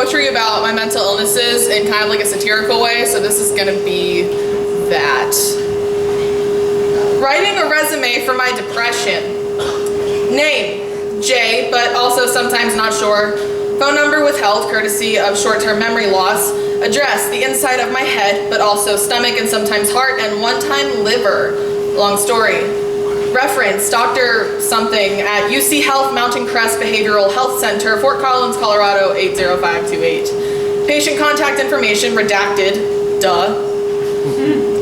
poetry about my mental illnesses in kind of like a satirical way, so this is gonna be that. Writing a resume for my depression. Name, Jaye, but also sometimes not sure. Phone number withheld, courtesy of short-term memory loss. Address, the inside of my head, but also stomach and sometimes heart, and one-time liver. Long story. Reference, Dr. something at UC Health Mountain Crest Behavioral Health Center, Fort Collins, Colorado, 80528. Patient contact information, redacted, duh.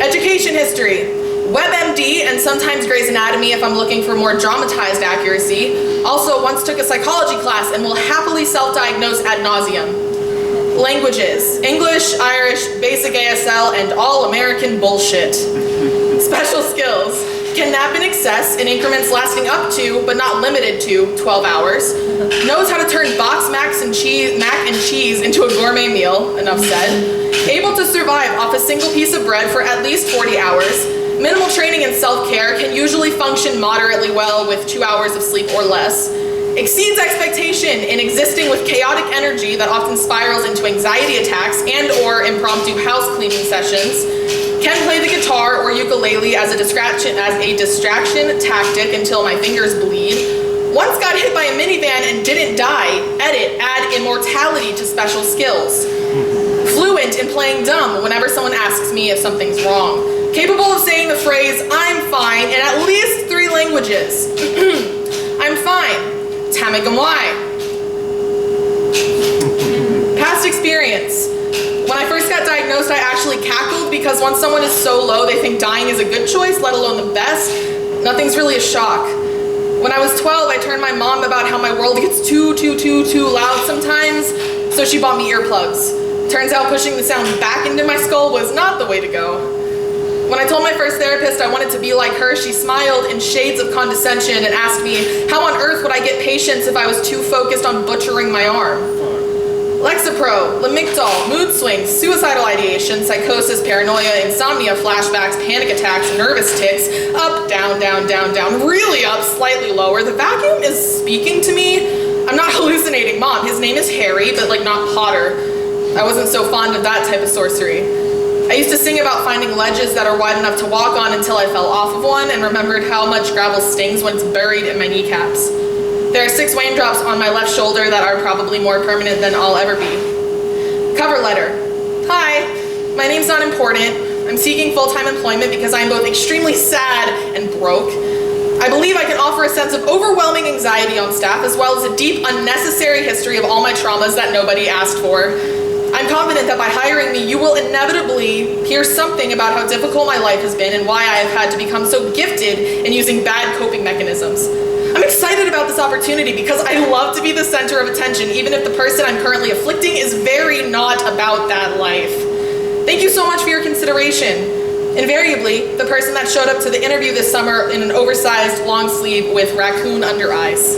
Education history. WebMD and sometimes Grey's Anatomy if I'm looking for more dramatized accuracy. Also once took a psychology class and will happily self-diagnose ad nauseum. Languages, English, Irish, basic ASL, and all American bullshit. Special skills, can nap in excess in increments lasting up to, but not limited to, 12 hours. Knows how to turn box mac and cheese into a gourmet meal, enough said. Able to survive off a single piece of bread for at least 40 hours. Minimal training and self-care, can usually function moderately well with 2 hours of sleep or less. Exceeds expectation in existing with chaotic energy that often spirals into anxiety attacks and or impromptu house cleaning sessions. Can play the guitar or ukulele as a distraction tactic until my fingers bleed. Once got hit by a minivan and didn't die. Edit, add immortality to special skills. Fluent in playing dumb whenever someone asks me if something's wrong. Capable of saying the phrase, I'm fine, in at least 3 languages. I'm fine. Tamagamwai. Past experience. When I first got diagnosed, I actually cackled because once someone is so low, they think dying is a good choice, let alone the best. Nothing's really a shock. When I was 12, I turned my mom about how my world gets too loud sometimes, so she bought me earplugs. Turns out pushing the sound back into my skull was not the way to go. When I told my first therapist I wanted to be like her, she smiled in shades of condescension and asked me, how on earth would I get patients if I was too focused on butchering my arm? Lexapro, Lamictal, mood swings, suicidal ideation, psychosis, paranoia, insomnia, flashbacks, panic attacks, nervous tics, up, down, down, down, down, really up, slightly lower. The vacuum is speaking to me. I'm not hallucinating, Mom. His name is Harry, but like not Potter. I wasn't so fond of that type of sorcery. I used to sing about finding ledges that are wide enough to walk on until I fell off of one and remembered how much gravel stings when it's buried in my kneecaps. There are 6 raindrops on my left shoulder that are probably more permanent than I'll ever be. Cover letter. Hi, my name's not important. I'm seeking full-time employment because I'm both extremely sad and broke. I believe I can offer a sense of overwhelming anxiety on staff as well as a deep, unnecessary history of all my traumas that nobody asked for. I'm confident that by hiring me, you will inevitably hear something about how difficult my life has been and why I have had to become so gifted in using bad coping mechanisms. I'm excited about this opportunity because I love to be the center of attention, even if the person I'm currently afflicting is very not about that life. Thank you so much for your consideration. Invariably, the person that showed up to the interview this summer in an oversized long sleeve with raccoon under eyes.